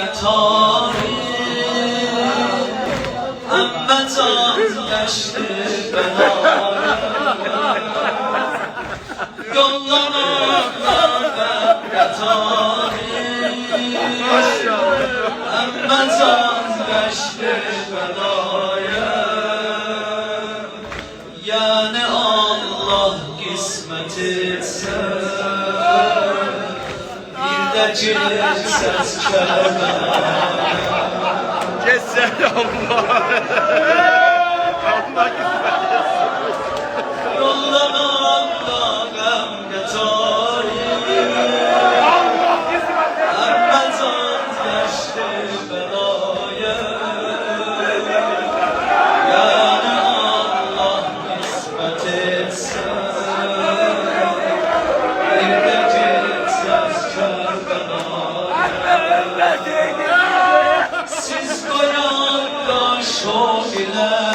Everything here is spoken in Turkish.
yatari Emmezan geçti belaya Yollarından yatari Emmezan geçti belaya Yani Allah kısmet etse Bir de cilses Kerbela'ya Keser Allah. Allah kısmet etsin. Yollamamda gam getari Emmezan geçti belaya Yani Allah kısmet etse Bir de cilses Kerbela'ya Siz koyan da şov ile